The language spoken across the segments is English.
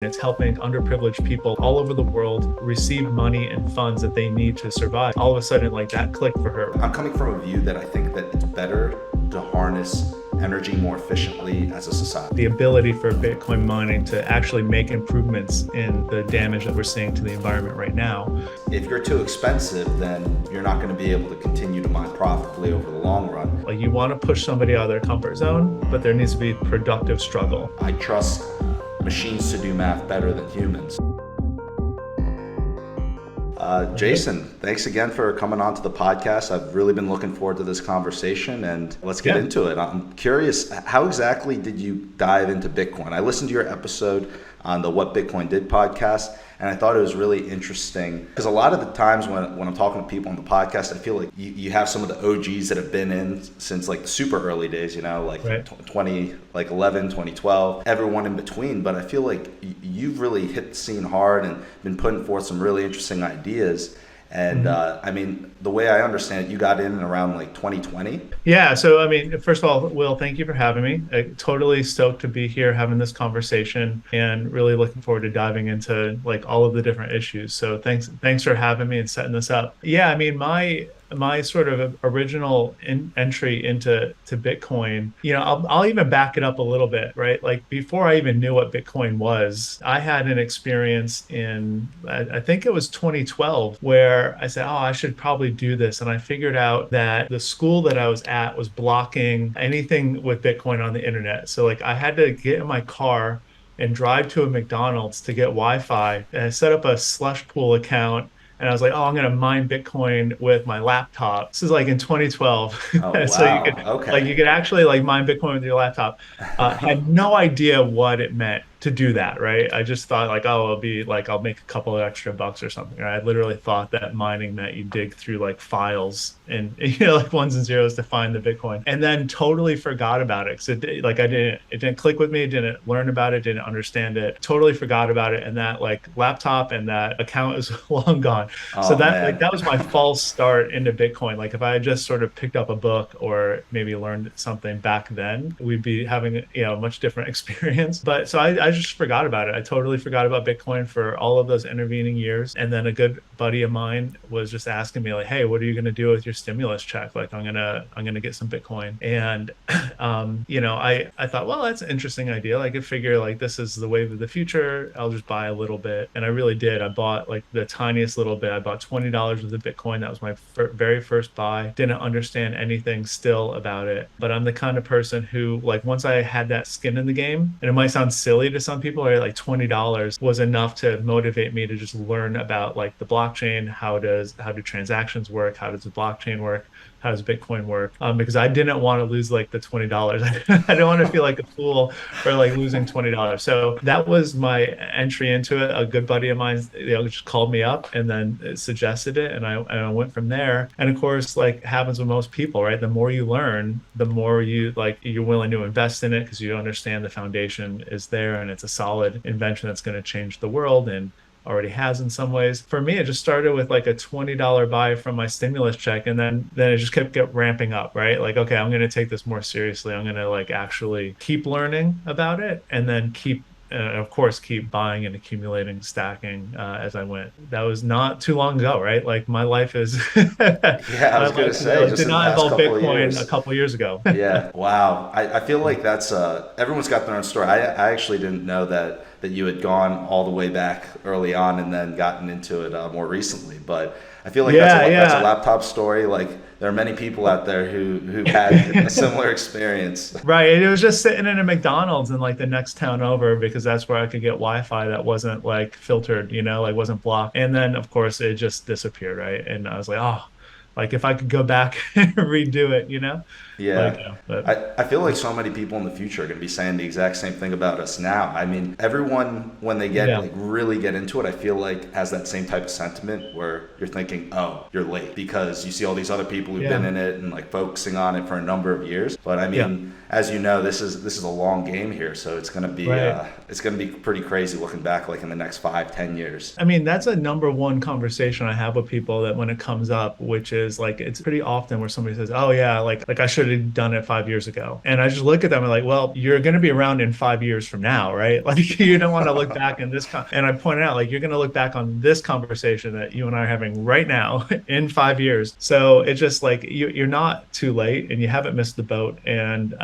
It's helping underprivileged people all over the world receive money and funds that they need to survive. All of a sudden, like that clicked for her. I'm coming from a view that I think that it's better to harness energy more efficiently as a society. The ability for Bitcoin mining to actually make improvements in the damage that we're seeing to the environment right now. If you're too expensive, then you're not going to be able to continue to mine profitably over the long run. Like you want to push somebody out of their comfort zone, but there needs to be productive struggle. I trust machines to do math better than humans. Jason, thanks again for coming on to the podcast. I've really been looking forward to this conversation, and let's get into it. I'm curious, how exactly did you dive into Bitcoin? I listened to your episode on the What Bitcoin Did podcast, and I thought it was really interesting because a lot of the times when I'm talking to people on the podcast, I feel like you have some of the OGs that have been in since like the super early days, like right. 2011, 2012, everyone in between. But I feel like you've really hit the scene hard and been putting forth some really interesting ideas. And I mean, the way I understand it, you got in around like 2020. Yeah. So, I mean, first of all, Will, thank you for having me. Totally stoked to be here having this conversation and really looking forward to diving into like all of the different issues. So thanks for having me and setting this up. Yeah. I mean, my sort of original entry into Bitcoin, I'll even back it up a little bit, right? Like before I even knew what Bitcoin was, I had an experience in, I think it was 2012, where I said, oh, I should probably do this. And I figured out that the school that I was at was blocking anything with Bitcoin on the internet. So like I had to get in my car and drive to a McDonald's to get Wi-Fi. And I set up a slush pool account. And I was like, oh, I'm going to mine Bitcoin with my laptop. This is like in 2012. Oh, wow. So you could actually like mine Bitcoin with your laptop. I had no idea what it meant to do that, right? I just thought like, oh, it'll be like, I'll make a couple of extra bucks or something. Right? I literally thought that mining meant you dig through like files and, like ones and zeros to find the Bitcoin, and then totally forgot about it. So it didn't click with me, didn't learn about it, didn't understand it, totally forgot about it. And that like laptop and that account is long gone. Oh, So that man. like that was my false start into Bitcoin. Like if I had just sort of picked up a book or maybe learned something back then, we'd be having a much different experience. But so I just forgot about it. I totally forgot about Bitcoin for all of those intervening years. And then a good buddy of mine was just asking me like, hey, what are you going to do with your stimulus check? Like I'm gonna get some Bitcoin. And I thought, well, that's an interesting idea. I could figure like this is the wave of the future. I'll just buy a little bit. And I really did. I bought like the tiniest little bit. I bought $20 worth of Bitcoin. That was my very first buy. Didn't understand anything still about it. But I'm the kind of person who like once I had that skin in the game, and it might sound silly to some people, right? Like $20 was enough to motivate me to just learn about like the blockchain. How do transactions work? How does the blockchain work? How does Bitcoin work? Because I didn't want to lose like the $20. I didn't want to feel like a fool for like losing $20. So that was my entry into it. A good buddy of mine, just called me up and then suggested it, and I went from there. And of course, like happens with most people, right? The more you learn, the more you're willing to invest in it because you understand the foundation is there and it's a solid invention that's going to change the world and already has in some ways. For me, it just started with like a $20 buy from my stimulus check, and then it just kept ramping up, right? Like, okay, I'm going to take this more seriously. I'm going to like actually keep learning about it, and then of course, keep buying and accumulating, stacking as I went. That was not too long ago, right? Like my life is. Yeah, I was going to say, just did in the not past involve couple of Bitcoin years. a couple years ago. Yeah, wow. I feel like that's everyone's got their own story. I actually didn't know that you had gone all the way back early on and then gotten into it more recently. But I feel like that's a laptop story. Like there are many people out there who had a similar experience. Right. It was just sitting in a McDonald's in like the next town over because that's where I could get Wi-Fi that wasn't like filtered, like wasn't blocked. And then of course it just disappeared. Right. And I was like, oh, like if I could go back and redo it, Yeah. But I feel like so many people in the future are going to be saying the exact same thing about us now. I mean, everyone, when they get like really get into it, I feel like has that same type of sentiment where you're thinking, oh, you're late because you see all these other people who've been in it and like focusing on it for a number of years. But I mean, as you know, this is a long game here. So it's going to be, it's going to be pretty crazy looking back like in the next 5-10 years. I mean, that's a number one conversation I have with people that when it comes up, which is is like, it's pretty often where somebody says, oh yeah, like I should have done it 5 years ago. And I just look at them and like, well, you're going to be around in 5 years from now, right? Like you don't want to look back in and I pointed out, like, you're going to look back on this conversation that you and I are having right now in 5 years. So it's just like, you're not too late and you haven't missed the boat. And,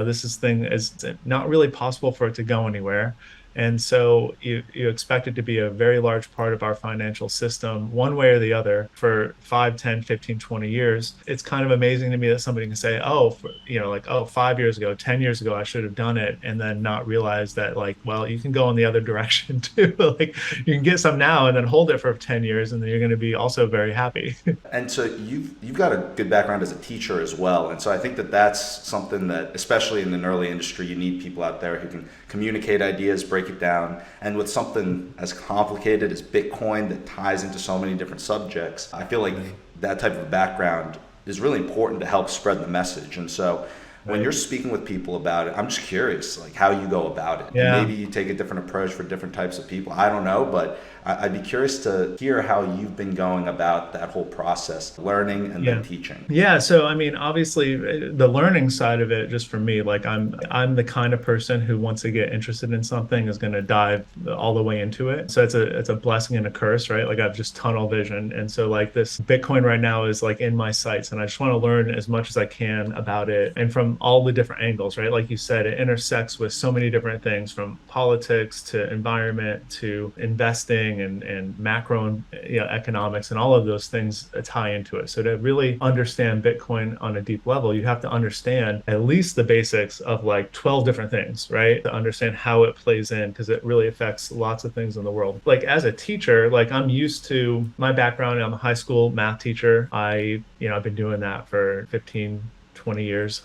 this thing is not really possible for it to go anywhere. And so you expect it to be a very large part of our financial system, one way or the other, for 5, 10, 15, 20 years. It's kind of amazing to me that somebody can say, oh, like, oh, 5 years ago, 10 years ago, I should have done it. And then not realize that, like, well, you can go in the other direction too. Like you can get some now and then hold it for 10 years. And then you're going to be also very happy. And so you've got a good background as a teacher as well. And so I think that that's something that, especially in an early industry, you need people out there who can communicate ideas, break it down. And with something as complicated as Bitcoin that ties into so many different subjects, I feel like that type of background is really important to help spread the message. And so when you're speaking with people about it, I'm just curious, like, how you go about it. Yeah. Maybe you take a different approach for different types of people. I don't know, but I'd be curious to hear how you've been going about that whole process, learning and then teaching. Yeah. So, I mean, obviously the learning side of it, just for me, like I'm the kind of person who, once they get interested in something, is going to dive all the way into it. So it's a blessing and a curse, right? Like I've just tunnel vision. And so like this Bitcoin right now is like in my sights, and I just want to learn as much as I can about it, and from all the different angles, right? Like you said, it intersects with so many different things, from politics to environment to investing and macro economics, and all of those things tie into it. So to really understand Bitcoin on a deep level, you have to understand at least the basics of like 12 different things, right? To understand how it plays in, because it really affects lots of things in the world. Like as a teacher, like I'm used to my background. I'm a high school math teacher. I've been doing that for 15, 20 years.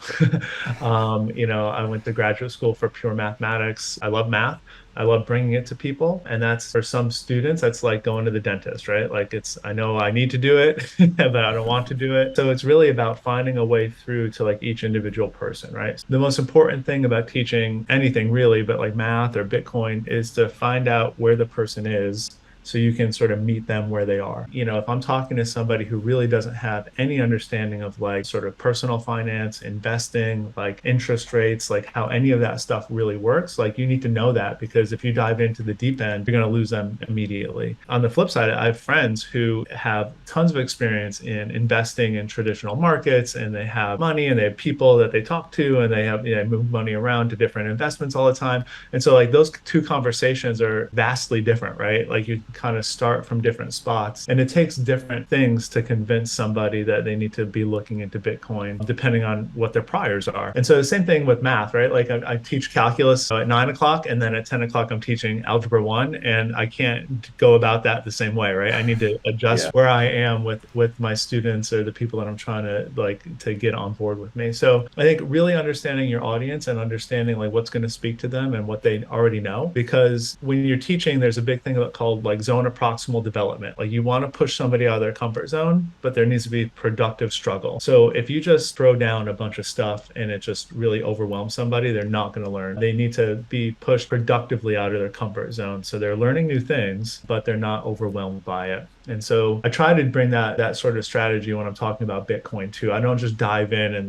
I went to graduate school for pure mathematics. I love math. I love bringing it to people. And that's, for some students, that's like going to the dentist, right? Like I know I need to do it, but I don't want to do it. So it's really about finding a way through to like each individual person, right? The most important thing about teaching anything really, but like math or Bitcoin, is to find out where the person is, so you can sort of meet them where they are. If I'm talking to somebody who really doesn't have any understanding of like sort of personal finance, investing, like interest rates, like how any of that stuff really works, like you need to know that, because if you dive into the deep end, you're going to lose them immediately. On the flip side, I have friends who have tons of experience in investing in traditional markets, and they have money and they have people that they talk to, and they move money around to different investments all the time. And so like those two conversations are vastly different, right? Like you kind of start from different spots, and it takes different things to convince somebody that they need to be looking into Bitcoin, depending on what their priors are. And so the same thing with math, right? Like I teach calculus at 9 o'clock, and then at 10 o'clock I'm teaching algebra 1, and I can't go about that the same way, right? I need to adjust where I am with my students or the people that I'm trying to get on board with me. So I think really understanding your audience and understanding like what's going to speak to them and what they already know, because when you're teaching, there's a big thing called like zone of proximal development. Like you want to push somebody out of their comfort zone, but there needs to be productive struggle. So if you just throw down a bunch of stuff and it just really overwhelms somebody, they're not going to learn. They need to be pushed productively out of their comfort zone. So they're learning new things, but they're not overwhelmed by it. And so I try to bring that sort of strategy when I'm talking about Bitcoin too. I don't just dive in and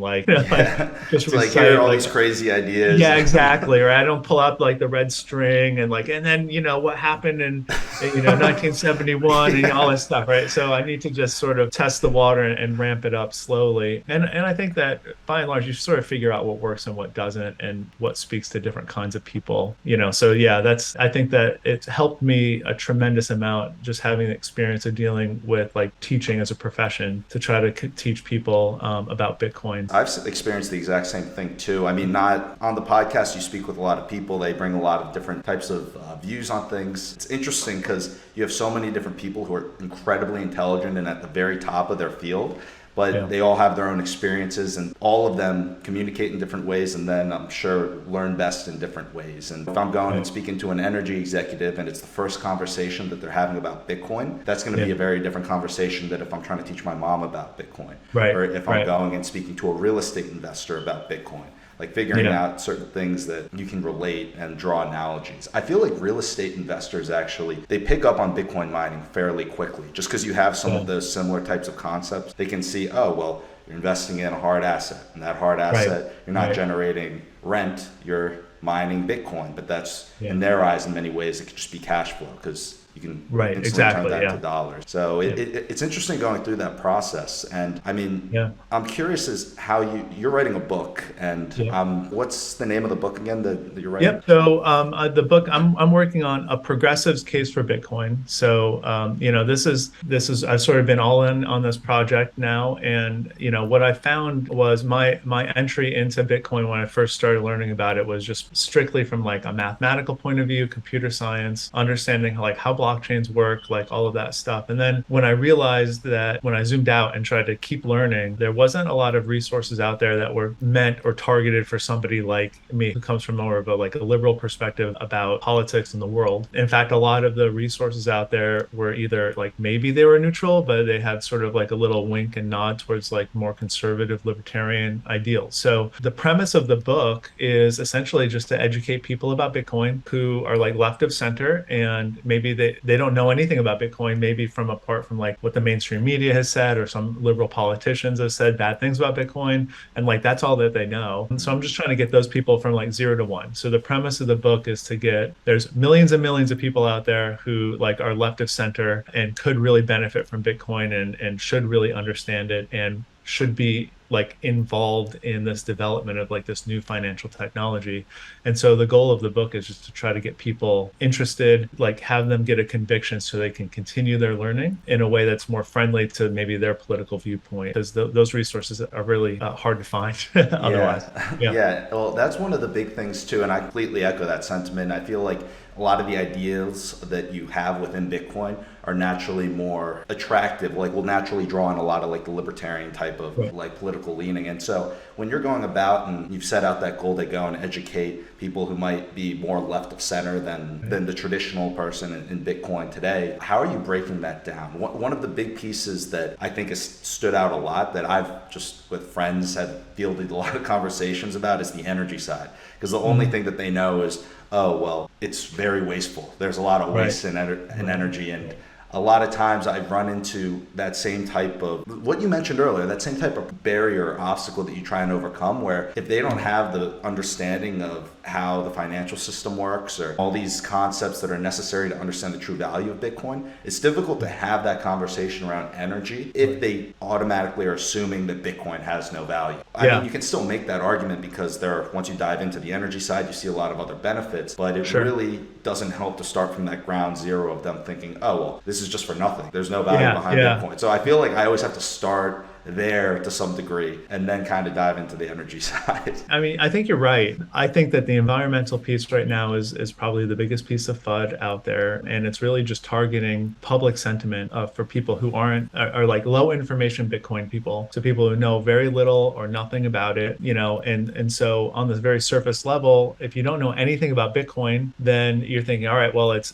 just like hear all these crazy ideas. Yeah, exactly. Right. I don't pull out like the red string and then what happened in 1971 and all this stuff, right? So I need to just sort of test the water and ramp it up slowly. And I think that by and large you sort of figure out what works and what doesn't, and what speaks to different kinds of people. So yeah, I think that it's helped me a tremendous amount, just having the experience of dealing with like teaching as a profession, to try to teach people about Bitcoin. I've experienced the exact same thing too. I mean, not on the podcast, you speak with a lot of people. They bring a lot of different types of views on things. It's interesting because you have so many different people who are incredibly intelligent and at the very top of their field, but they all have their own experiences, and all of them communicate in different ways, and then I'm sure learn best in different ways. And if I'm going and speaking to an energy executive and it's the first conversation that they're having about Bitcoin, that's going to be a very different conversation than if I'm trying to teach my mom about Bitcoin, or if I'm going and speaking to a real estate investor about Bitcoin. like figuring Yeah. out certain things that you can relate and draw analogies. I feel like real estate investors actually, they pick up on Bitcoin mining fairly quickly just because you have some Yeah. of those similar types of concepts. They can see, oh, well, you're investing in a hard asset, and that hard Right. asset, you're not Right. generating rent, you're mining Bitcoin. But that's, Yeah. in their eyes, in many ways, it could just be cash flow because you can Right. instantly turn Exactly. that into Yeah. dollars. So Yeah. it's interesting going through that process. And I mean, Yeah. I'm curious as how you're writing a book, and Yeah. what's the name of the book again that you're writing? Yep. So the book I'm working on, a progressive's case for Bitcoin. So this is I've sort of been all in on this project now, and what I found was my entry into Bitcoin when I first started learning about it was just strictly from like a mathematical point of view, computer science, understanding how blockchains work, like all of that stuff. And then when I realized that when I zoomed out and tried to keep learning, there wasn't a lot of resources out there that were meant or targeted for somebody like me who comes from more of a liberal perspective about politics in the world. In fact, a lot of the resources out there were either like maybe they were neutral, but they had sort of like a little wink and nod towards like more conservative libertarian ideals. So the premise of the book is essentially just to educate people about Bitcoin who are like left of center, and maybe they don't know anything about Bitcoin, maybe from apart from like what the mainstream media has said or some liberal politicians have said bad things about Bitcoin, and like that's all that they know. And so I'm just trying to get those people from like 0 to 1. So the premise of the book is to get there's millions and millions of people out there who like are left of center and could really benefit from Bitcoin and should really understand it and should be like involved in this development of like this new financial technology. And so the goal of the book is just to try to get people interested, like have them get a conviction so they can continue their learning in a way that's more friendly to maybe their political viewpoint, because those resources are really hard to find otherwise. Yeah, Yeah. yeah. Well, that's one of the big things too, and I completely echo that sentiment. I feel like a lot of the ideas that you have within Bitcoin are naturally more attractive, like will naturally draw on a lot of like the libertarian type of Right. like political leaning. And so when you're going about and you've set out that goal to go and educate people who might be more left of center than the traditional person in Bitcoin today, how are you breaking that down? One of the big pieces that I think has stood out a lot that I've just with friends had fielded a lot of conversations about is the energy side. Because the only thing that they know is, oh, well, it's very wasteful. There's a lot of waste Right. in energy. And a lot of times I've run into that same type of, what you mentioned earlier, that same type of barrier or obstacle that you try and overcome, where if they don't have the understanding of how the financial system works or all these concepts that are necessary to understand the true value of Bitcoin, it's difficult to have that conversation around energy if they automatically are assuming that Bitcoin has no value. I Yeah. mean, you can still make that argument because once you dive into the energy side, you see a lot of other benefits, but it Sure. really doesn't help to start from that ground zero of them thinking, oh, well, this is just for nothing. There's no value Yeah. behind Yeah. Bitcoin. So I feel like I always have to start there to some degree and then kind of dive into the energy side. I mean, I think you're right. I think that the environmental piece right now is probably the biggest piece of FUD out there, and it's really just targeting public sentiment for people who are like low information Bitcoin people, so people who know very little or nothing about it, and so on this very surface level, if you don't know anything about Bitcoin, then you're thinking, all right, well, it's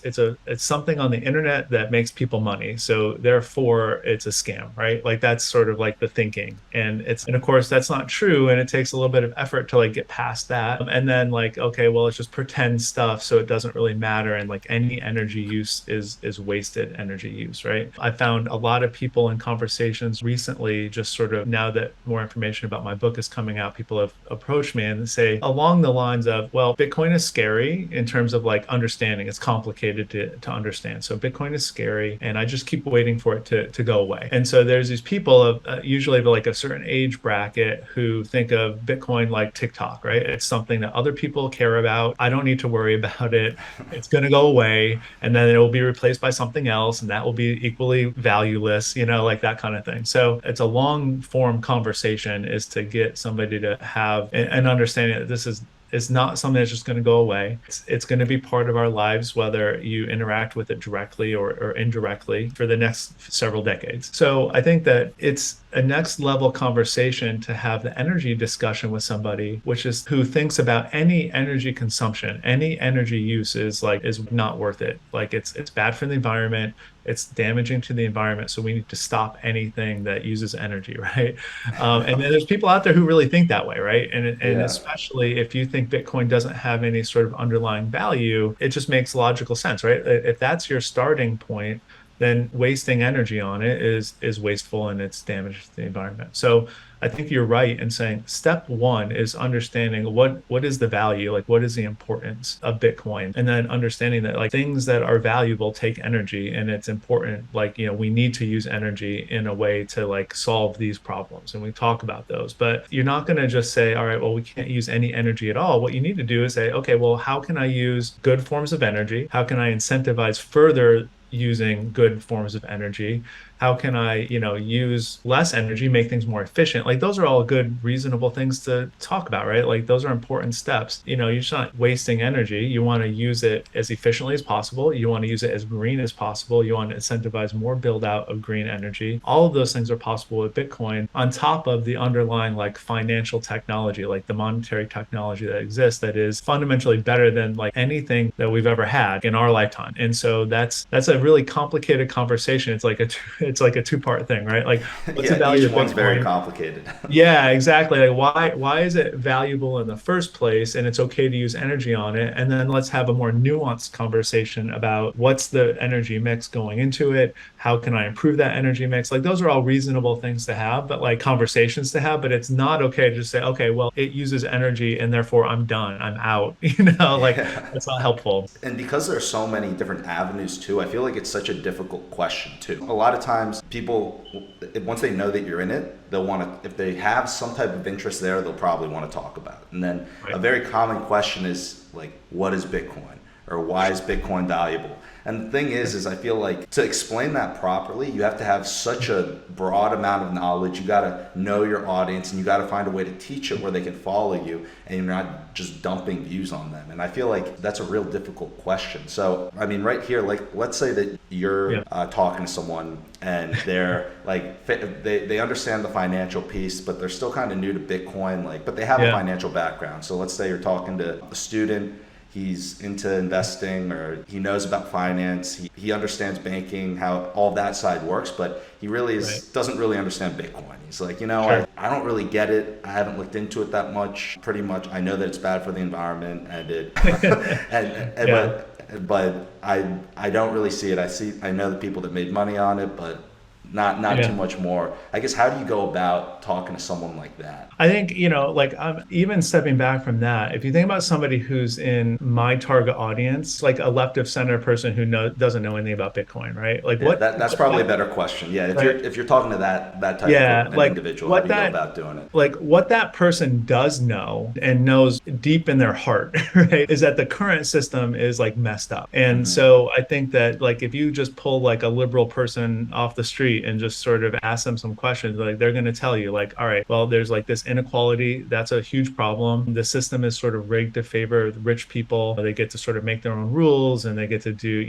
something on the internet that makes people money, so therefore it's a scam, right? Like that's sort of like the thinking, and of course that's not true, and it takes a little bit of effort to like get past that, and then like, okay, well, it's just pretend stuff, so it doesn't really matter, and like any energy use is wasted energy use, right? I found a lot of people in conversations recently, just sort of now that more information about my book is coming out, people have approached me and say along the lines of, well, Bitcoin is scary in terms of like understanding, it's complicated to understand, so Bitcoin is scary and I just keep waiting for it to go away. And so there's these people of usually of like a certain age bracket who think of Bitcoin like TikTok, right? It's something that other people care about. I don't need to worry about it. It's going to go away, and then it will be replaced by something else, and that will be equally valueless, like that kind of thing. So it's a long form conversation, is to get somebody to have an understanding that this is it's not something that's just going to go away. It's going to be part of our lives, whether you interact with it directly or indirectly for the next several decades. So I think that it's a next level conversation to have the energy discussion with somebody, which is who thinks about any energy consumption, any energy use is not worth it. Like it's bad for the environment, it's damaging to the environment. So we need to stop anything that uses energy, right? And then there's people out there who really think that way, right? And Yeah. especially if you think Bitcoin doesn't have any sort of underlying value, it just makes logical sense, right? If that's your starting point, then wasting energy on it is wasteful and it's damage to the environment. So I think you're right in saying step one is understanding what is the value, like what is the importance of Bitcoin, and then understanding that like things that are valuable take energy, and it's important. Like we need to use energy in a way to like solve these problems, and we talk about those. But you're not going to just say, all right, well, we can't use any energy at all. What you need to do is say, okay, well, how can I use good forms of energy? How can I incentivize further using good forms of energy? How can I, use less energy, make things more efficient? Like those are all good, reasonable things to talk about, right? Like those are important steps. You're just not wasting energy. You want to use it as efficiently as possible. You want to use it as green as possible. You want to incentivize more build out of green energy. All of those things are possible with Bitcoin on top of the underlying like financial technology, like the monetary technology that exists that is fundamentally better than like anything that we've ever had in our lifetime. And so that's a really complicated conversation. It's like a two-part thing, right? Like, what's the Yeah, value each of one's very Bitcoin? complicated. Yeah, exactly. Like why is it valuable in the first place? And it's okay to use energy on it. And then let's have a more nuanced conversation about what's the energy mix going into it? How can I improve that energy mix? Like those are all reasonable things to have, but like conversations to have. But it's not okay to just say, okay, well, it uses energy and therefore I'm done. I'm out. Like Yeah. that's not helpful. And because there's so many different avenues too, I feel like it's such a difficult question too. A lot of times people, once they know that you're in it, they'll want to, if they have some type of interest there, they'll probably want to talk about it. And then a Right. very common question is like, what is Bitcoin? Or why is Bitcoin valuable? And the thing is I feel like to explain that properly, you have to have such a broad amount of knowledge. You got to know your audience, and you got to find a way to teach it where they can follow you and you're not just dumping views on them. And I feel like that's a real difficult question. So, I mean, right here, like, let's say that you're Yeah. talking to someone and they're like, they understand the financial piece, but they're still kind of new to Bitcoin, like, but they have a Yeah. financial background. So let's say you're talking to a student, he's into investing or he knows about finance, he understands banking, how all that side works, but he really Right. doesn't really understand Bitcoin. He's like, Sure. I don't really get it. I haven't looked into it that much. Pretty much I know that it's bad for the environment and it and Yeah. but I don't really see it. I know the people that made money on it, but not too Yeah. much more. I guess how do you go about talking to someone like that? I think, like I'm even stepping back from that. If you think about somebody who's in my target audience, like a left of center person who doesn't know anything about Bitcoin, right? Like Yeah, that's probably a better question. Yeah, right? if you're talking to that type Yeah, of an like individual, how what do you go that about doing it? like what that person does know and knows deep in their heart, right, is that the current system is like messed up. And Hmm. so I think that like if you just pull like a liberal person off the street and just sort of ask them some questions, like they're going to tell you like, all right, well, there's like this inequality, that's a huge problem. The system is sort of rigged to favor the rich people. They get to sort of make their own rules and they get to do,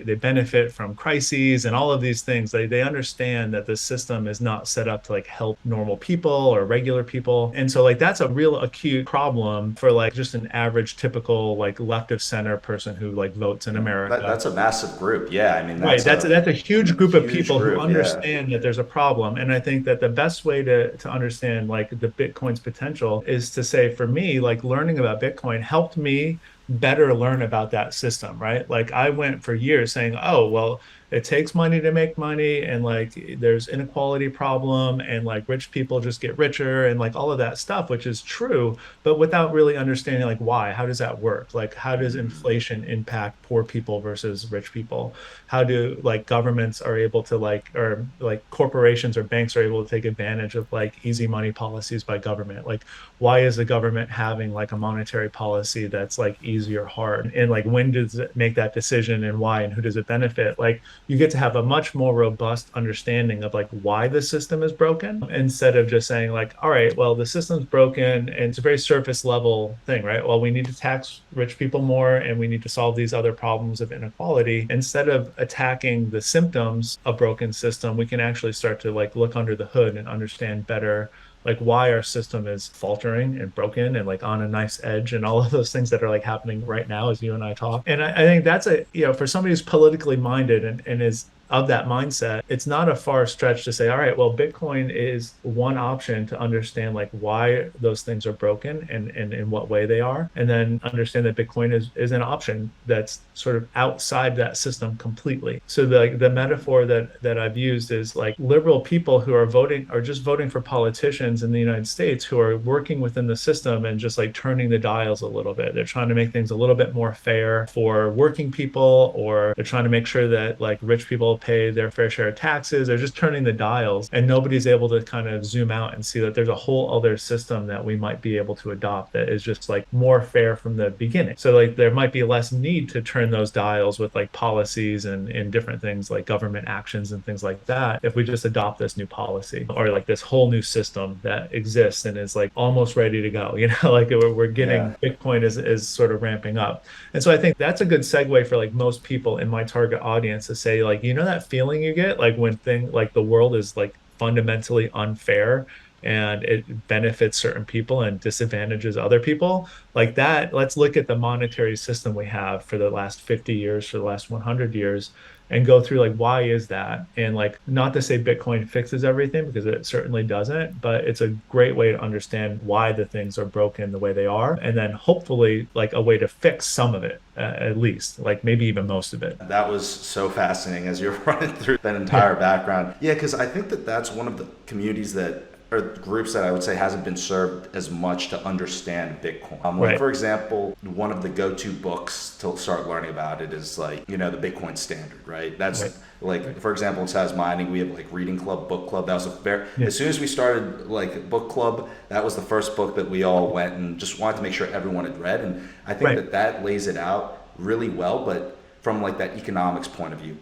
they benefit from crises and all of these things. They understand that the system is not set up to like help normal people or regular people. And so like that's a real acute problem for like just an average typical like left of center person who like votes in America. That's a massive group. Yeah, I mean Right. That's a huge group of huge people who group. Yeah. understand that there's a problem. And I think that the best way to understand like the Bitcoin's potential is to say, for me, like learning about Bitcoin helped me better learn about that system, right? Like I went for years saying, oh, well, it takes money to make money, and like there's inequality problem, and like rich people just get richer, and like all of that stuff, which is true, but without really understanding like why, how does that work? Like how does inflation impact poor people versus rich people? How do like governments are able to like, or like corporations or banks are able to take advantage of like easy money policies by government? Like why is the government having like a monetary policy that's like easy easy or hard, and like when does it make that decision and why, and who does it benefit. Like you get to have a much more robust understanding of like why the system is broken, instead of just saying like, all right, well, the system's broken, and it's a very surface level thing, right? Well, we need to tax rich people more, and we need to solve these other problems of inequality. Instead of attacking the symptoms of broken system, we can actually start to like look under the hood and understand better like why our system is faltering and broken and like on a nice edge, and all of those things that are like happening right now as you and I talk. And I think that's a, for somebody who's politically minded and is of that mindset, it's not a far stretch to say, all right, well, Bitcoin is one option to understand like why those things are broken and in what way they are. And then understand that Bitcoin is an option that's sort of outside that system completely. So the metaphor that I've used is like liberal people who are just voting for politicians in the United States who are working within the system and just like turning the dials a little bit. They're trying to make things a little bit more fair for working people, or they're trying to make sure that like rich people pay their fair share of taxes. They're just turning the dials, and nobody's able to kind of zoom out and see that there's a whole other system that we might be able to adopt that is just like more fair from the beginning. So like there might be less need to turn those dials with like policies and different things like government actions and things like that if we just adopt this new policy, or like this whole new system that exists and is like almost ready to go. Like we're getting, Yeah. Bitcoin is sort of ramping up. And so I think that's a good segue for like most people in my target audience to say like, that feeling you get like when like the world is like fundamentally unfair and it benefits certain people and disadvantages other people like that. Let's look at the monetary system we have for the last 50 years, for the last 100 years, and go through like why is that. And like, not to say Bitcoin fixes everything, because it certainly doesn't, but it's a great way to understand why the things are broken the way they are, and then hopefully like a way to fix some of it, at least like maybe even most of it. That was so fascinating as you're running through that Yeah. entire background. Yeah, because I think that that's one of the communities that, or groups that I would say hasn't been served as much to understand Bitcoin. Like Right. for example, one of the go-to books to start learning about it is like, the Bitcoin Standard, right? That's Right. like, Right. for example, in Size Mining, we have like reading club, book club. That was a very, Yeah. as soon as we started like book club, that was the first book that we all went and just wanted to make sure everyone had read. And I think Right. that lays it out really well, but from like that economics point of view,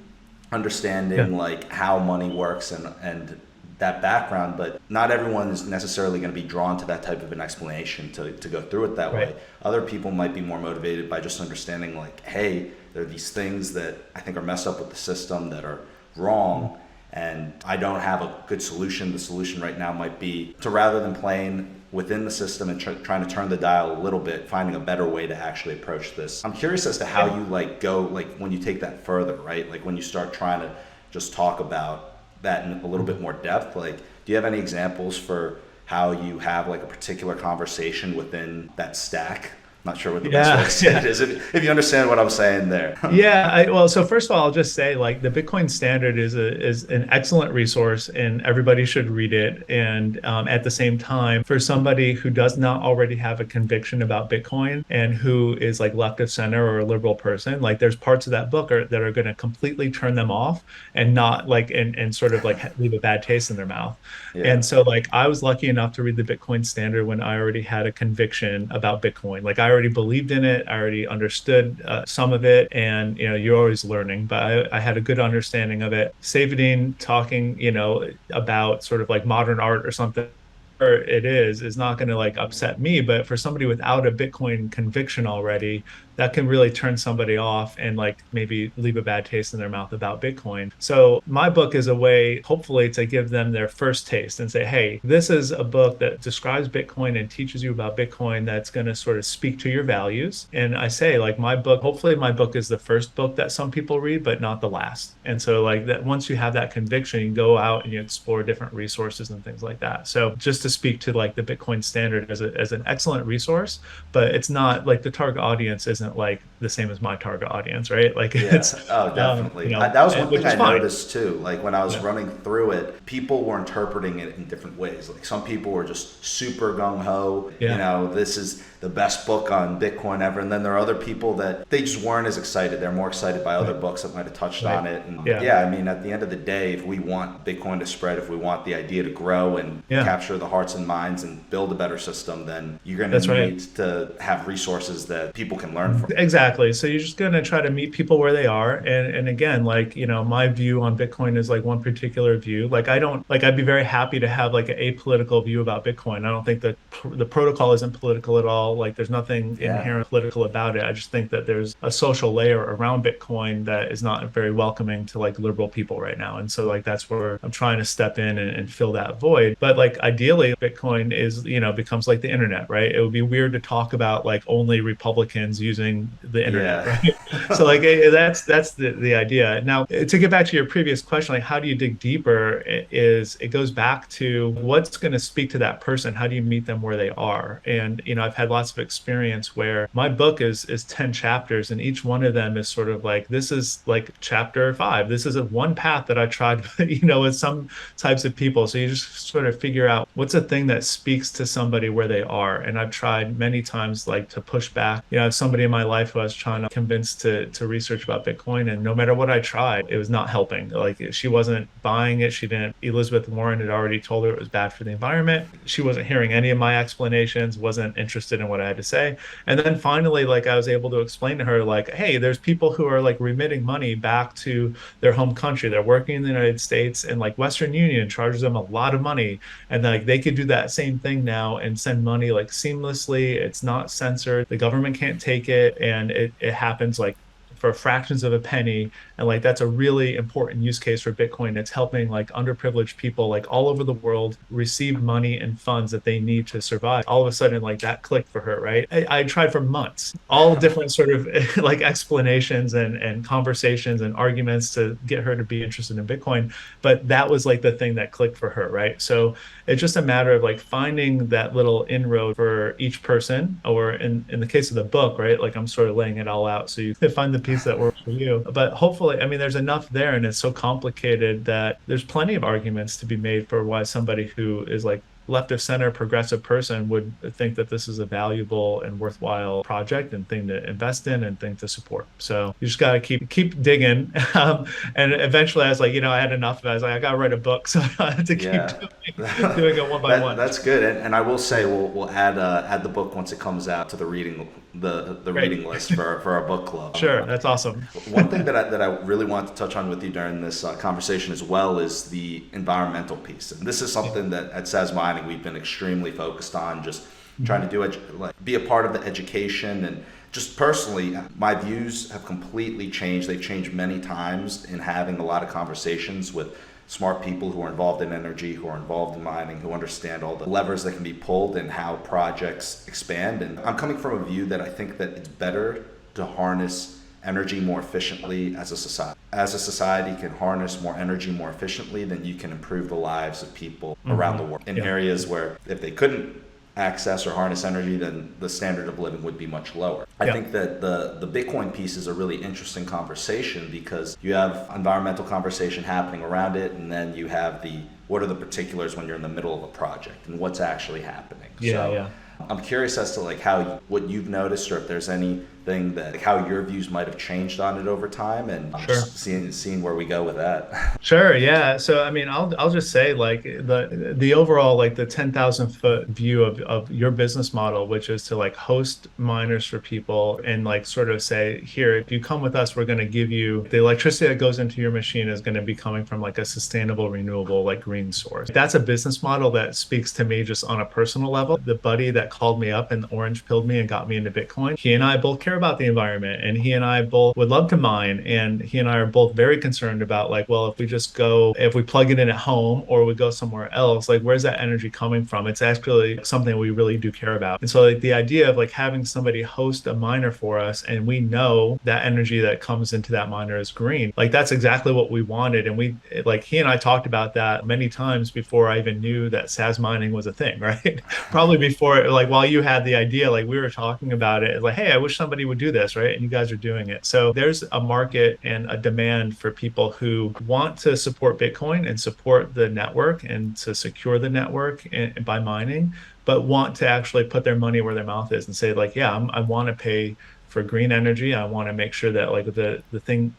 Yeah. understanding like how money works and that background, but not everyone is necessarily going to be drawn to that type of an explanation to go through it that Right. way. Other people might be more motivated by just understanding like, hey, there are these things that I think are messed up with the system that are wrong, and I don't have a good solution. The solution right now might be to, rather than playing within the system and trying to turn the dial a little bit, finding a better way to actually approach this. I'm curious as to how you like go, like when you take that further, right? Like when you start trying to just talk about that in a little bit more depth, like do you have any examples for how you have like a particular conversation within that stack? Not sure what the best way to say it is, if you understand what I'm saying there. Well, so first of all, I'll just say like the Bitcoin Standard is an excellent resource, and everybody should read it. And at the same time, for somebody who does not already have a conviction about Bitcoin and who is like left of center or a liberal person, like there's parts of that book that are going to completely turn them off and not like and sort of like leave a bad taste in their mouth. Yeah. And so like I was lucky enough to read the Bitcoin Standard when I already had a conviction about Bitcoin. Like I already believed in it. I already understood some of it. And, you're always learning, but I had a good understanding of it. Savidine talking, about sort of like modern art or something, it is not going to like upset me, but for somebody without a Bitcoin conviction already, that can really turn somebody off and like maybe leave a bad taste in their mouth about Bitcoin. So my book is a way, hopefully, to give them their first taste and say, hey, this is a book that describes Bitcoin and teaches you about Bitcoin that's going to sort of speak to your values. And I say like my book, hopefully my book is the first book that some people read, but not the last. And so like that, once you have that conviction, you go out and you explore different resources and things like that. So just to speak to like the Bitcoin Standard as an excellent resource, but it's not like the target audience isn't like the same as my target audience, right? Like Yeah. it's Oh, definitely. That was one which thing is I fine. noticed too. Like when I was Yeah. running through it, people were interpreting it in different ways. Like some people were just super gung ho. Yeah. This is the best book on Bitcoin ever. And then there are other people that they just weren't as excited. They're more excited by other Right. books that might have touched Right. on it. And Yeah. yeah, I mean, at the end of the day, if we want Bitcoin to spread, if we want the idea to grow and Yeah. capture the hearts and minds and build a better system, then you're going to That's right. need to have resources that people can learn from. Exactly. So you're just going to try to meet people where they are. And again, like, my view on Bitcoin is like one particular view. Like I don't like I'd be very happy to have like an apolitical view about Bitcoin. I don't think that the protocol isn't political at all. Like there's nothing Yeah. inherent political about it. I just think that there's a social layer around Bitcoin that is not very welcoming to like liberal people right now. And so like that's where I'm trying to step in and fill that void. But like ideally Bitcoin is, becomes like the internet, right? It would be weird to talk about like only Republicans using the internet, Yeah. right? So like that's the idea. Now to get back to your previous question, like how do you dig deeper, it goes back to what's going to speak to that person. How do you meet them where they are? And I've had lots of experience where my book is 10 chapters, and each one of them is sort of like, this is like chapter 5. This is a one path that I tried with some types of people. So you just sort of figure out what's a thing that speaks to somebody where they are. And I've tried many times like to push back. Somebody in my life who I was trying to convince to research about Bitcoin, and no matter what I tried, it was not helping. Like she wasn't buying it. She didn't. Elizabeth Warren had already told her it was bad for the environment. She wasn't hearing any of my explanations, wasn't interested in what I had to say. And then finally, like I was able to explain to her, like, hey, there's people who are like remitting money back to their home country. They're working in the United States, and like Western Union charges them a lot of money. And like they could do that same thing now and send money like seamlessly. It's not censored. The government can't take it. And it happens like for fractions of a penny. And like that's a really important use case for Bitcoin. It's helping like underprivileged people like all over the world receive money and funds that they need to survive. All of a sudden, like that clicked for her, right? I tried for months, all different sort of like explanations and conversations and arguments to get her to be interested in Bitcoin. But that was like the thing that clicked for her, right? So it's just a matter of like finding that little inroad for each person, or in the case of the book, right? Like I'm sort of laying it all out so you can find the piece that works for you. But hopefully, I mean, there's enough there, and it's so complicated that there's plenty of arguments to be made for why somebody who is like left of center progressive person would think that this is a valuable and worthwhile project and thing to invest in and thing to support. So you just got to keep digging. And eventually I was like, I had enough of it. I was like, I got to write a book. So I had to keep Yeah. doing it one by one. That's good, and I will say we'll add the book once it comes out to the Great. reading list for our book club. Sure. That's awesome. One thing that I really want to touch on with you during this conversation as well is the environmental piece, and this is something that at SAS Mining we've been extremely focused on, just trying to do like be a part of the education. And just personally, my views have completely changed. They've changed many times in having a lot of conversations with smart people who are involved in energy, who are involved in mining, who understand all the levers that can be pulled and how projects expand. And I'm coming from a view that I think that it's better to harness energy more efficiently as a society. As a society can harness more energy more efficiently, then you can improve the lives of people around the world in areas where if they couldn't access or harness energy, then the standard of living would be much lower. I think that the Bitcoin piece is a really interesting conversation because you have environmental conversation happening around it, and then you have what are the particulars when you're in the middle of a project and what's actually happening. So I'm curious as to like what you've noticed, or if there's anything that like how your views might have changed on it over time, and Sure. just seeing where we go with that. Sure, yeah. So I mean, I'll just say like the overall like the 10,000-foot view of your business model, which is to like host miners for people and like sort of say, here, if you come with us, we're going to give you the electricity that goes into your machine is going to be coming from like a sustainable, renewable, like green source. That's a business model that speaks to me just on a personal level. The buddy that called me up and orange pilled me and got me into Bitcoin, he and I both care about the environment, and he and I both would love to mine, and he and I are both very concerned about like, well, if we plug it in at home or we go somewhere else, like where's that energy coming from? It's actually something we really do care about. And so like the idea of like having somebody host a miner for us, and we know that energy that comes into that miner is green, like that's exactly what we wanted. And we like he and I talked about that many times before I even knew that SAS mining was a thing, right? Probably before, like while you had the idea, like we were talking about it, like, hey, I wish somebody would do this, right? And you guys are doing it. So there's a market and a demand for people who want to support Bitcoin and support the network and to secure the network by mining, but want to actually put their money where their mouth is and say like, yeah, I want to pay for green energy. I want to make sure that like the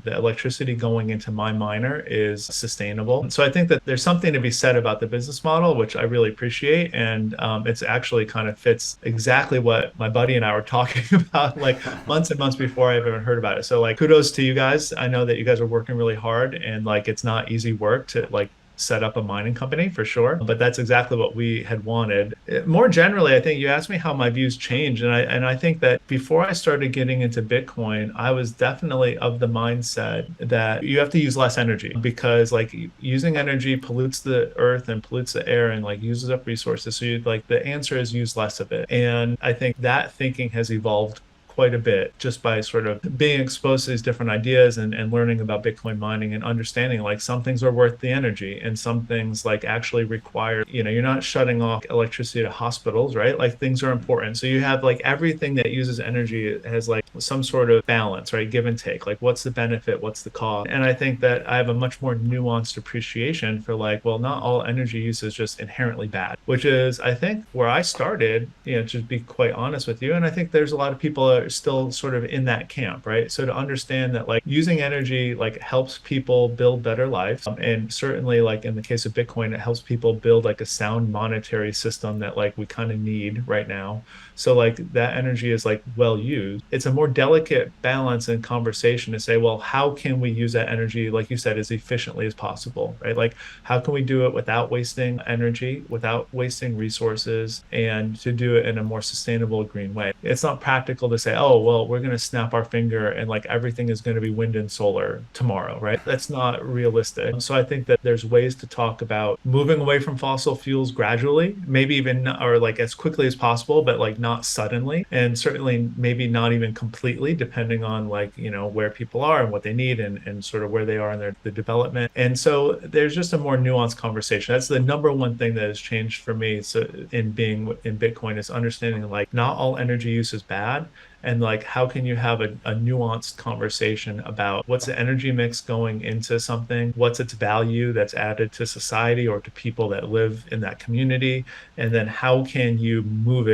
electricity going into my miner is sustainable. So I think that there's something to be said about the business model, which I really appreciate. And it's actually kind of fits exactly what my buddy and I were talking about like months and months before I even heard about it. So like kudos to you guys. I know that you guys are working really hard and like it's not easy work to like set up a mining company for sure. But that's exactly what we had wanted. More generally, I think you asked me how my views changed. And I think that before I started getting into Bitcoin, I was definitely of the mindset that you have to use less energy because like using energy pollutes the earth and pollutes the air and like uses up resources. So you like the answer is use less of it. And I think that thinking has evolved quite a bit just by sort of being exposed to these different ideas and learning about Bitcoin mining and understanding like some things are worth the energy and some things like actually require, you're not shutting off electricity to hospitals, right? Like things are important. So you have like everything that uses energy has like some sort of balance, right? Give and take. Like what's the benefit? What's the cost? And I think that I have a much more nuanced appreciation for like, well, not all energy use is just inherently bad, which is, I think, where I started, to be quite honest with you. And I think there's a lot of people that are still sort of in that camp, right? So to understand that like using energy like helps people build better lives. And certainly like in the case of Bitcoin, it helps people build like a sound monetary system that like we kind of need right now. So like that energy is like well used. It's a more delicate balance and conversation to say, well, how can we use that energy, like you said, as efficiently as possible, right? Like how can we do it without wasting energy, without wasting resources, and to do it in a more sustainable green way? It's not practical to say, oh, well, we're going to snap our finger and like everything is going to be wind and solar tomorrow, right? That's not realistic. So I think that there's ways to talk about moving away from fossil fuels gradually, maybe even or like as quickly as possible, but like not suddenly. And certainly maybe not even completely, depending on like, where people are and what they need and sort of where they are in the development. And so there's just a more nuanced conversation. That's the number one thing that has changed for me. So in being in Bitcoin is understanding like not all energy use is bad and like how can you have a nuanced conversation about what's the energy mix going into something, what's its value that's added to society or to people that live in that community, and then how can you move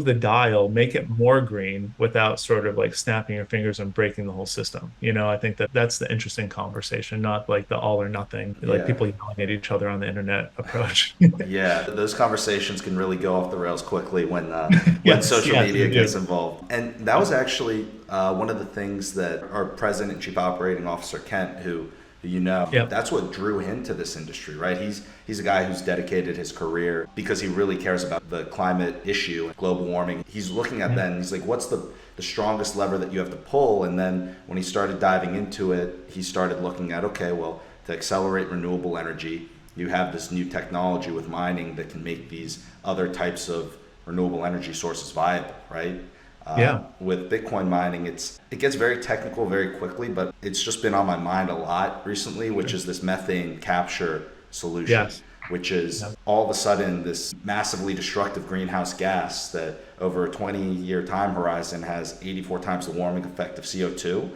the dial, make it more green without sort of like snapping your fingers and breaking the whole system. I think that that's the interesting conversation, not like the all or nothing, like Yeah. people yelling at each other on the internet approach. Yeah, those conversations can really go off the rails quickly when Yes, social yes, media they gets do. involved. And that was actually one of the things that our president and chief operating officer Kent, who Yep. that's what drew him to this industry, right? He's a guy who's dedicated his career because he really cares about the climate issue, global warming. He's looking at that and he's like, what's the strongest lever that you have to pull? And then when he started diving into it, he started looking at, okay, well, to accelerate renewable energy, you have this new technology with mining that can make these other types of renewable energy sources viable, right? Yeah. With Bitcoin mining, it gets very technical very quickly, but it's just been on my mind a lot recently, which is this methane capture solution, Yes. which is Yep. all of a sudden this massively destructive greenhouse gas that over a 20-year time horizon has 84 times the warming effect of CO2.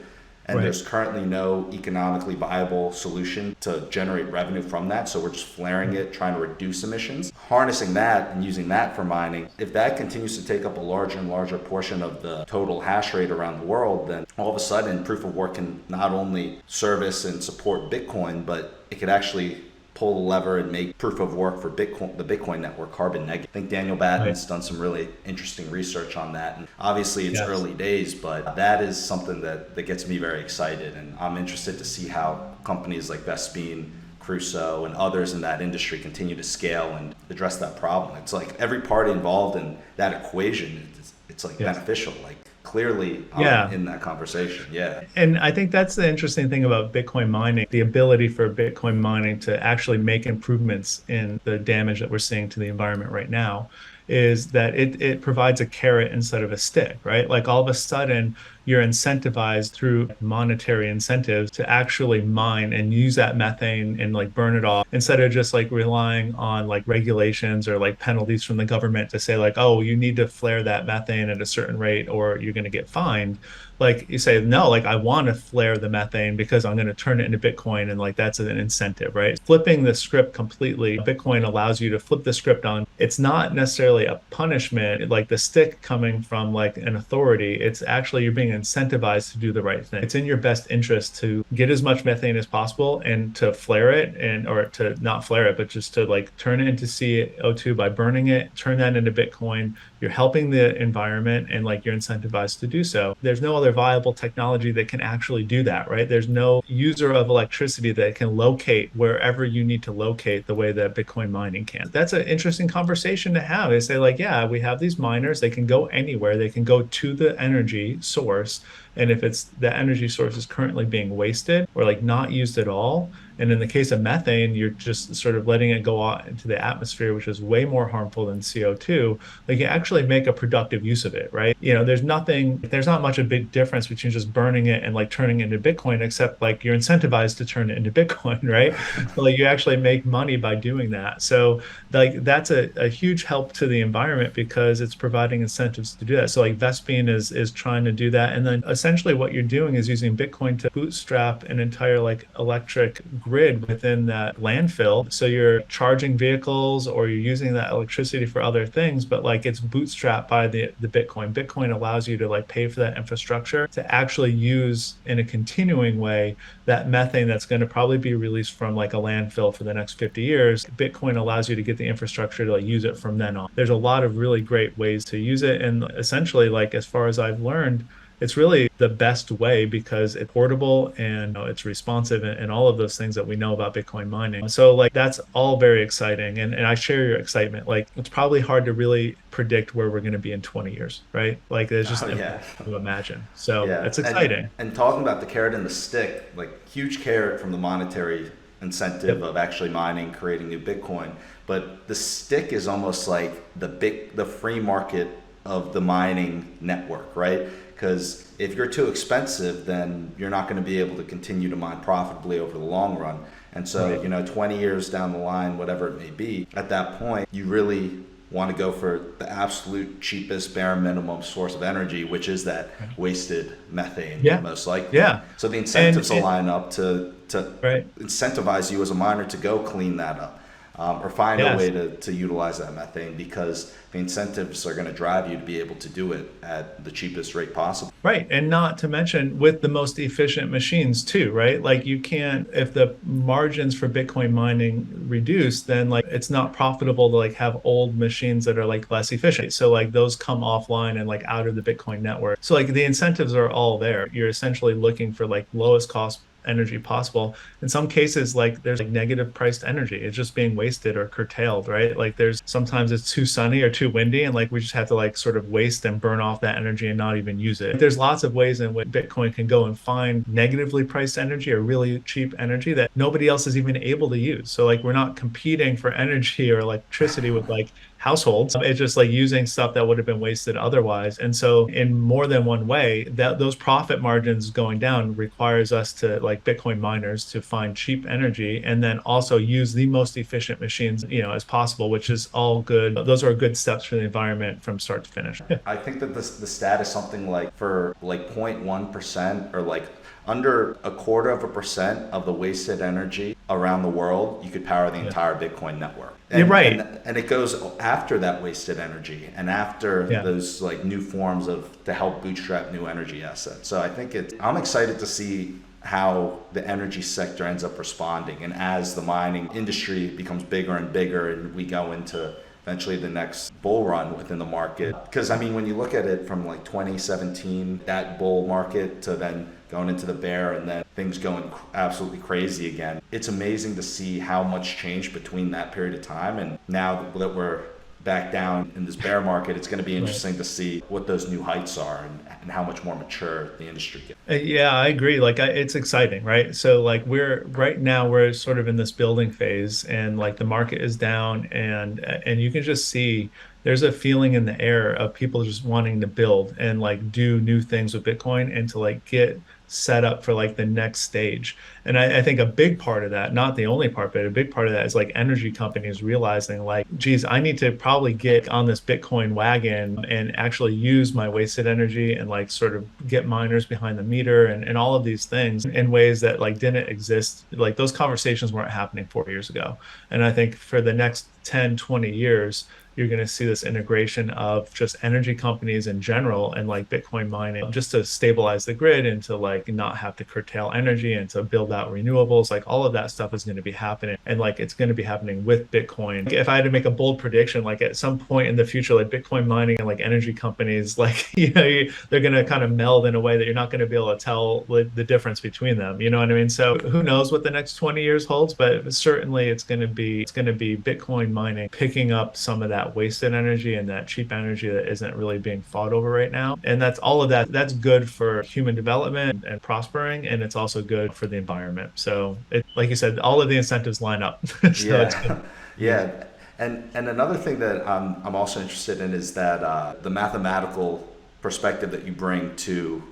And Right. there's currently no economically viable solution to generate revenue from that. So we're just flaring it, trying to reduce emissions. Harnessing that and using that for mining, if that continues to take up a larger and larger portion of the total hash rate around the world, then all of a sudden proof of work can not only service and support Bitcoin, but it could actually pull the lever and make proof of work for Bitcoin, the Bitcoin network, carbon negative. I think Daniel Right. Batten's done some really interesting research on that. And obviously it's Yes. early days, but that is something that gets me very excited. And I'm interested to see how companies like Vespine, Crusoe, and others in that industry continue to scale and address that problem. It's like every party involved in that equation, it's like Yes. beneficial. Like clearly I'm Yeah. in that conversation. Yeah. And I think that's the interesting thing about Bitcoin mining, the ability for Bitcoin mining to actually make improvements in the damage that we're seeing to the environment right now, is that it provides a carrot instead of a stick, right? Like all of a sudden, you're incentivized through monetary incentives to actually mine and use that methane and like burn it off instead of just like relying on like regulations or like penalties from the government to say like, oh, you need to flare that methane at a certain rate or you're going to get fined. like you say, no, like I want to flare the methane because I'm going to turn it into Bitcoin. And like that's an incentive, right? Flipping the script completely, Bitcoin allows you to flip the script on. It's not necessarily a punishment, like the stick coming from like an authority. It's actually you're being incentivized to do the right thing. It's in your best interest to get as much methane as possible and to flare it and or to not flare it, but just to like turn it into CO2 by burning it, turn that into Bitcoin. You're helping the environment and like you're incentivized to do so. There's no other viable technology that can actually do that, right? There's no user of electricity that can locate wherever you need to locate the way that Bitcoin mining can. That's an interesting conversation to have. They say, like, yeah, we have these miners, they can go anywhere, they can go to the energy source. And if it's the energy source is currently being wasted or like not used at all, and in the case of methane, you're just sort of letting it go out into the atmosphere, which is way more harmful than CO2. Like you actually make a productive use of it, right? There's not much a big difference between just burning it and like turning it into Bitcoin, except like you're incentivized to turn it into Bitcoin, right? So like you actually make money by doing that. So like that's a huge help to the environment because it's providing incentives to do that. So like Vespine is trying to do that. And then essentially what you're doing is using Bitcoin to bootstrap an entire like electric grid within that landfill. So you're charging vehicles or you're using that electricity for other things, but like it's bootstrapped by the Bitcoin. Bitcoin allows you to like pay for that infrastructure to actually use in a continuing way that methane that's going to probably be released from like a landfill for the next 50 years. Bitcoin allows you to get the infrastructure to like use it from then on. There's a lot of really great ways to use it. And essentially, like as far as I've learned, it's really the best way because it's portable and it's responsive and all of those things that we know about Bitcoin mining. So like that's all very exciting. And I share your excitement. Like it's probably hard to really predict where we're going to be in 20 years, right? Like it's just Oh yeah. impossible to imagine. So Yeah, it's exciting. and talking about the carrot and the stick, like huge carrot from the monetary incentive Yep. of actually mining, creating new Bitcoin, but the stick is almost like the free market of the mining network, right? Because if you're too expensive, then you're not going to be able to continue to mine profitably over the long run. And so, Right. 20 years down the line, whatever it may be, at that point, you really want to go for the absolute cheapest bare minimum source of energy, which is that wasted methane, Yeah. most likely. Yeah. So the And incentives will it, line up to right. incentivize you as a miner to go clean that up. Or find a way Yes. to utilize that methane because the incentives are going to drive you to be able to do it at the cheapest rate possible. Right. And not to mention with the most efficient machines too, right? Like you can't, if the margins for Bitcoin mining reduce, then like it's not profitable to like have old machines that are like less efficient. So like those come offline and like out of the Bitcoin network. So like the incentives are all there. You're essentially looking for like lowest cost energy possible. In some cases, like there's like negative priced energy. It's just being wasted or curtailed, right? Like there's sometimes it's too sunny or too windy, and like we just have to like sort of waste and burn off that energy and not even use it. There's lots of ways in which Bitcoin can go and find negatively priced energy or really cheap energy that nobody else is even able to use. So like we're not competing for energy or electricity with like households. It's just like using stuff that would have been wasted otherwise. And so in more than one way, that those profit margins going down requires us to like Bitcoin miners to find cheap energy and then also use the most efficient machines, as possible, which is all good. Those are good steps for the environment from start to finish. I think that the stat is something like for like 0.1% or like under a quarter of a percent of the wasted energy around the world, you could power the Yeah. entire Bitcoin network. You're And, right. and it goes after that wasted energy and after Yeah. those like new forms of to help bootstrap new energy assets. So I think I'm excited to see how the energy sector ends up responding. And as the mining industry becomes bigger and bigger and we go into eventually the next bull run within the market. Because I mean, when you look at it from like 2017, that bull market to then going into the bear and then things going absolutely crazy again, it's amazing to see how much changed between that period of time. And now that we're back down in this bear market, it's going to be Right. interesting to see what those new heights are and how much more mature the industry gets. Yeah, I agree. Like, it's exciting, right? So, like, we're right now we're sort of in this building phase, and like the market is down, and you can just see there's a feeling in the air of people just wanting to build and like do new things with Bitcoin and to like get set up for like the next stage. And I think a big part of that, not the only part, but a big part of that is like energy companies realizing like, geez, I need to probably get on this Bitcoin wagon and actually use my wasted energy and like sort of get miners behind the meter and all of these things in ways that like didn't exist. Like those conversations weren't happening 4 years ago. And I think for the next 10, 20 years, you're going to see this integration of just energy companies in general and like Bitcoin mining just to stabilize the grid and to like not have to curtail energy and to build out renewables. Like all of that stuff is going to be happening. And like it's going to be happening with Bitcoin. If I had to make a bold prediction, like at some point in the future, like Bitcoin mining and like energy companies, like, they're going to kind of meld in a way that you're not going to be able to tell the difference between them. You know what I mean? So who knows what the next 20 years holds, but certainly it's going to be Bitcoin mining picking up some of that wasted energy and that cheap energy that isn't really being fought over right now. And that's all of that. That's good for human development and prospering, and it's also good for the environment. So, like you said, all of the incentives line up. So it's Yeah, good. Yeah. yeah. And another thing that I'm also interested in is that the mathematical perspective that you bring to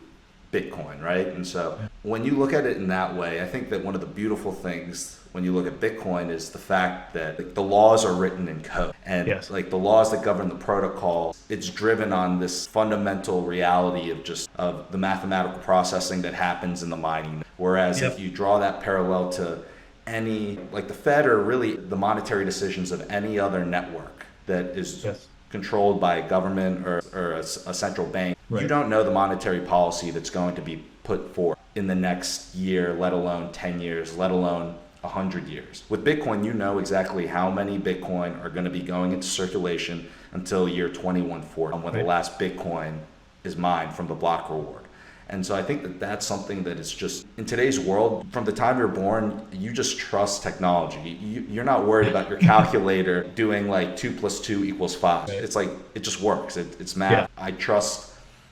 Bitcoin, right? And so when you look at it in that way, I think that one of the beautiful things when you look at Bitcoin is the fact that like, the laws are written in code, and Yes. like the laws that govern the protocol, it's driven on this fundamental reality of just of the mathematical processing that happens in the mining. Whereas if Yep. you draw that parallel to any like the Fed or really the monetary decisions of any other network that is Yes. controlled by a government or a central bank, you Right. don't know the monetary policy that's going to be put forth in the next year, let alone 10 years, let alone 100 years. With Bitcoin, you know exactly how many Bitcoin are going to be going into circulation until year 2140, when the Right. last Bitcoin is mined from the block reward. And so I think that that's something that is just in today's world, from the time you're born, you just trust technology. You're not worried about your calculator doing like 2 + 2 = 5. Right. It's like, it just works. It's Yeah. math. I trust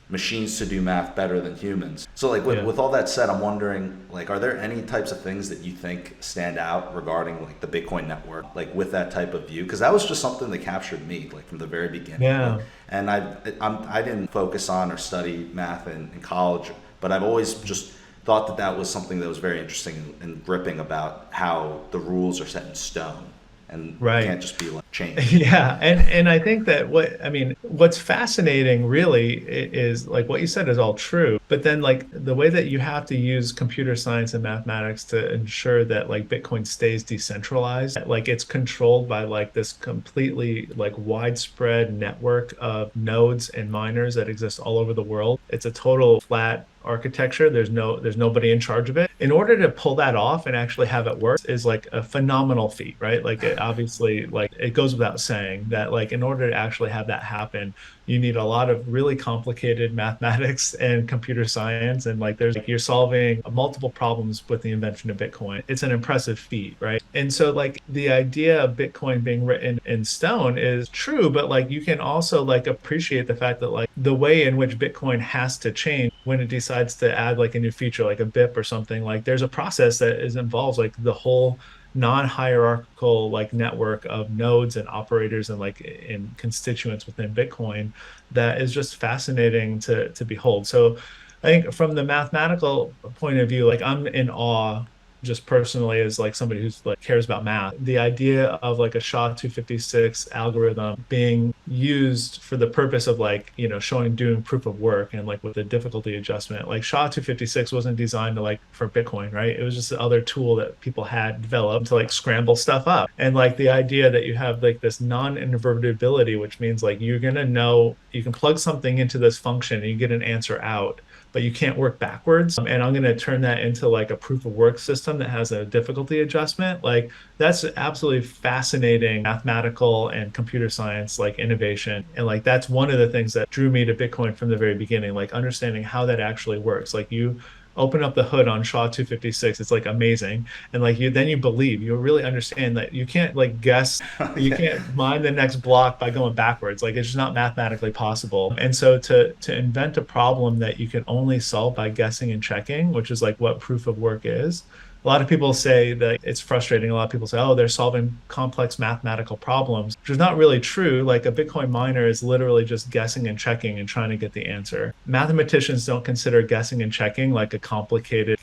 machines to do math better than humans. So like Yeah. with all that said, I'm wondering like, are there any types of things that you think stand out regarding like the Bitcoin network, like with that type of view? Because that was just something that captured me like from the very beginning. Yeah. And I didn't focus on or study math in college, but I've always just thought that that was something that was very interesting and gripping about how the rules are set in stone and Right. can't just be like changed. Yeah, and I think that what's fascinating really is like what you said is all true, but then like the way that you have to use computer science and mathematics to ensure that like Bitcoin stays decentralized, like it's controlled by like this completely like widespread network of nodes and miners that exist all over the world. It's a total flat architecture. There's nobody in charge of it. In order to pull that off and actually have it work is like a phenomenal feat, right? Like it obviously like it goes without saying that like in order to actually have that happen, you need a lot of really complicated mathematics and computer science. And like there's like you're solving multiple problems with the invention of Bitcoin. It's an impressive feat, right? And so like the idea of Bitcoin being written in stone is true, but like you can also like appreciate the fact that like the way in which Bitcoin has to change when it decides to add like a new feature like a BIP or something, like there's a process that is involves like the whole non-hierarchical like network of nodes and operators and like in constituents within Bitcoin that is just fascinating to behold. So I think from the mathematical point of view, like I'm in awe just personally as like somebody who's like cares about math. The idea of like a SHA-256 algorithm being used for the purpose of like, showing doing proof of work and like with the difficulty adjustment. Like SHA-256 wasn't designed to like for Bitcoin, right? It was just the other tool that people had developed to like scramble stuff up. And like the idea that you have like this non-invertibility, which means like you're gonna know you can plug something into this function and you get an answer out, but you can't work backwards. And I'm going to turn that into like a proof of work system that has a difficulty adjustment. Like that's absolutely fascinating mathematical and computer science like innovation. And like that's one of the things that drew me to Bitcoin from the very beginning, like understanding how that actually works. Like you open up the hood on SHA-256, it's like amazing. And like you believe, you really understand that you can't like guess, you Yeah. can't mine the next block by going backwards. Like it's just not mathematically possible. And so to invent a problem that you can only solve by guessing and checking, which is like what proof of work is, A lot of people say that it's frustrating. A lot of people say, oh, they're solving complex mathematical problems, which is not really true. Like a Bitcoin miner is literally just guessing and checking and trying to get the answer. Mathematicians don't consider guessing and checking like a complicated,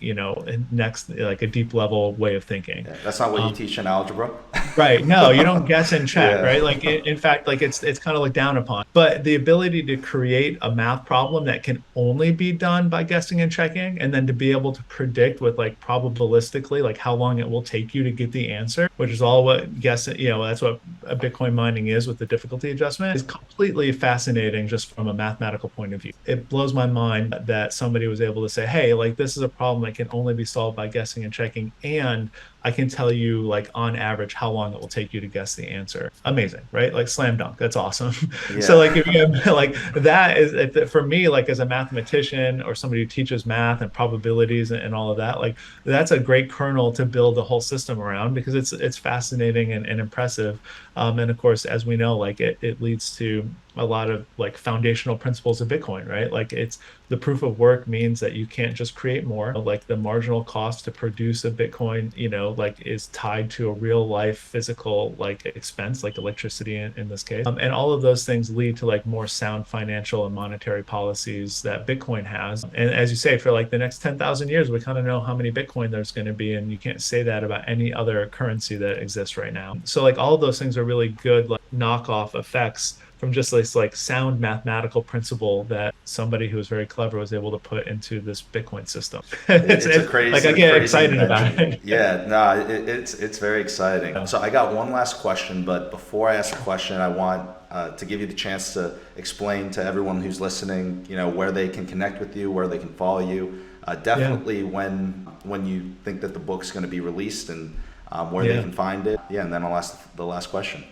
next, like a deep level way of thinking. Yeah, that's not what you Um, teach in algebra. Right. No, you don't guess and check, Yeah. right? Like in fact, like it's kind of looked down upon. But the ability to create a math problem that can only be done by guessing and checking, and then to be able to predict with like probabilistically, like how long it will take you to get the answer, which is all what guessing, that's what a Bitcoin mining is with the difficulty adjustment, is completely fascinating just from a mathematical point of view. It blows my mind that somebody was able to say, hey, like this is a problem that can only be solved by guessing and checking, and I can tell you like on average how long it will take you to guess the answer. Amazing, right? Like slam dunk. That's awesome. So Yeah. like if you have like that is for me, like as a mathematician or somebody who teaches math and probabilities and all of that, like that's a great kernel to build the whole system around because it's fascinating and impressive. And of course, as we know, like it leads to a lot of like foundational principles of Bitcoin, right? Like it's the proof of work means that you can't just create more. Like the marginal cost to produce a Bitcoin, like is tied to a real life physical like expense, like electricity in this case. And all of those things lead to like more sound financial and monetary policies that Bitcoin has. And as you say, for like the next 10,000 years, we kind of know how many Bitcoin there's going to be. And you can't say that about any other currency that exists right now. So like all of those things are really good like knockoff effects from just this like sound mathematical principle that somebody who was very clever was able to put into this Bitcoin system. It's a Like I crazy, get crazy excited about invention. it. Yeah, no, it's very exciting. So I got one last question, but before I ask the question, I want to give you the chance to explain to everyone who's listening, where they can connect with you, where they can follow you. Yeah, Definitely when you think that the book's going to be released and where they yeah. can find it. Yeah, and then I'll ask the last question.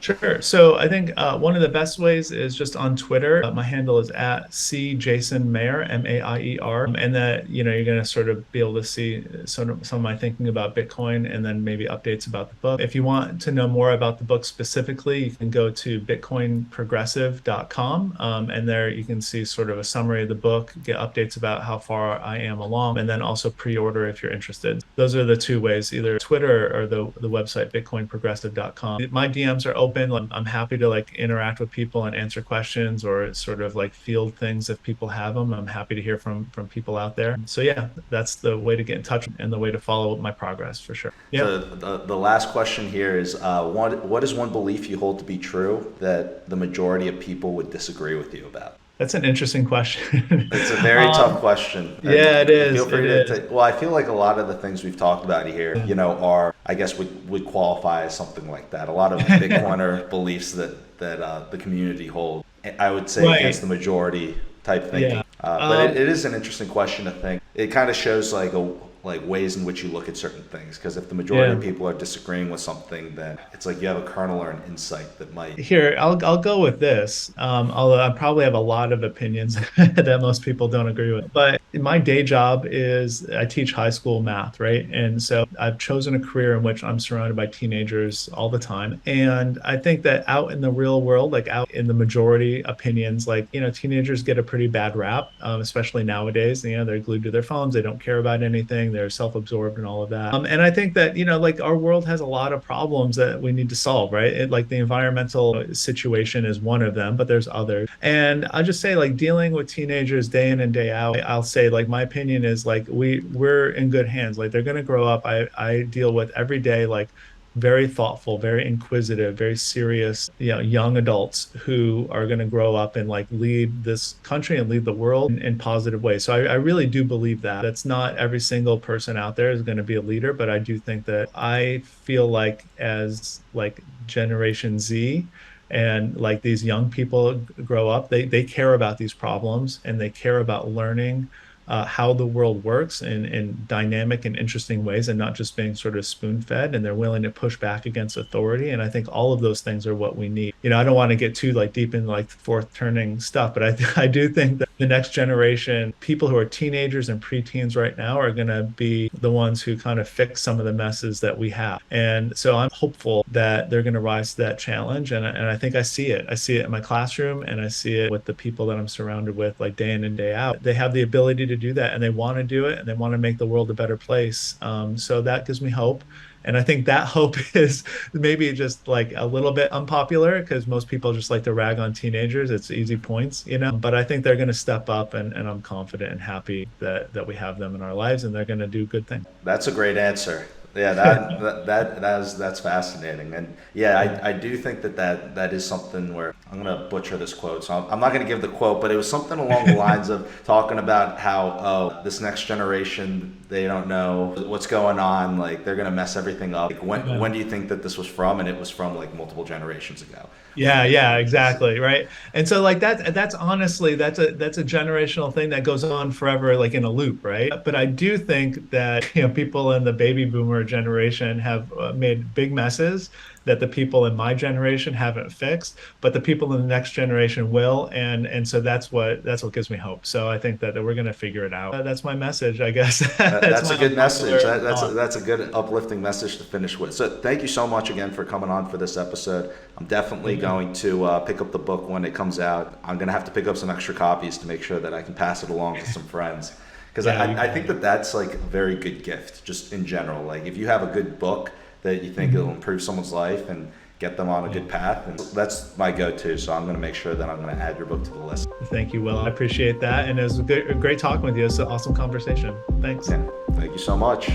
Sure. So I think one of the best ways is just on Twitter. My handle is at C Jason Maier, Maier, and that you're going to sort of be able to see sort of some of my thinking about Bitcoin, and then maybe updates about the book. If you want to know more about the book specifically, you can go to bitcoinprogressive.com, and there you can see sort of a summary of the book, get updates about how far I am along, and then also pre-order if you're interested. Those are the two ways, either Twitter or the website bitcoinprogressive.com. My DMs are open. I'm happy to like interact with people and answer questions or sort of like field things if people have them. I'm happy to hear from people out there. So yeah, that's the way to get in touch and the way to follow my progress for sure. Yeah. So the last question here is what is one belief you hold to be true that the majority of people would disagree with you about? That's an interesting question. It's a very tough question. Yeah, it Feel is. It free to is. take. Well, I feel like a lot of the things we've talked about here, are I guess would qualify as something like that. A lot of Bitcoiner beliefs that the community holds. I would say Right. against the majority type thinking. Yeah. But Um, it is an interesting question to think. It kind of shows like ways in which you look at certain things. Because if the majority yeah. of people are disagreeing with something, then it's like you have a kernel or an insight that might. Here, I'll go with this. Although I probably have a lot of opinions that most people don't agree with. But my day job is I teach high school math, right? And so I've chosen a career in which I'm surrounded by teenagers all the time. And I think that out in the real world, like out in the majority opinions, like, teenagers get a pretty bad rap, especially nowadays. They're glued to their phones. They don't care about anything. They're self-absorbed and all of that. And I think that, like our world has a lot of problems that we need to solve, right? Like the environmental situation is one of them, but there's others. And I'll just say like dealing with teenagers day in and day out, I'll say like my opinion is like we're in good hands. Like they're gonna grow up. I deal with every day like very thoughtful, very inquisitive, very serious, young adults who are going to grow up and like lead this country and lead the world in positive ways. So I really do believe that. That's not every single person out there is going to be a leader, but I do think that I feel like as like Generation Z and like these young people grow up, they care about these problems and they care about learning how the world works in dynamic and interesting ways and not just being sort of spoon fed, and they're willing to push back against authority. And I think all of those things are what we need. I don't want to get too like deep in like fourth turning stuff, but I do think that the next generation, people who are teenagers and preteens right now, are going to be the ones who kind of fix some of the messes that we have. And so I'm hopeful that they're going to rise to that challenge. And I think I see it. I see it in my classroom, and I see it with the people that I'm surrounded with, like day in and day out. They have the ability to do that, and they want to do it, and they want to make the world a better place. So that gives me hope. And I think that hope is maybe just like a little bit unpopular, because most people just like to rag on teenagers. It's easy points, you know. But I think they're going to step up, and I'm confident and happy that we have them in our lives, and they're going to do good things. That's a great answer. Yeah, that's fascinating, and yeah, I do think that is something where I'm gonna butcher this quote, so I'm not gonna give the quote, but it was something along the lines of talking about how, oh, this next generation, they don't know what's going on, like they're gonna mess everything up. Like, when do you think that this was from? And it was from like multiple generations ago. Yeah, exactly, right. And so like that's honestly that's a generational thing that goes on forever, like in a loop, right? But I do think that, people in the baby boomer generation have made big messes that the people in my generation haven't fixed, but the people in the next generation will, and so that's what gives me hope. So I think that we're going to figure it out. That's my message, I guess. That's That's a my good message. unpopular thought. That's a good uplifting message to finish with. So thank you so much again for coming on for this episode. I'm definitely going to pick up the book when it comes out. I'm going to have to pick up some extra copies to make sure that I can pass it along to some friends. Because Yeah, I think that that's like a very good gift, just in general. Like if you have a good book that you think it'll improve someone's life and get them on a good path, and that's my go-to. So I'm going to make sure that I'm going to add your book to the list. Thank you, Will. I appreciate that, and it was great talking with you. It's an awesome conversation. Thanks. Yeah, thank you so much.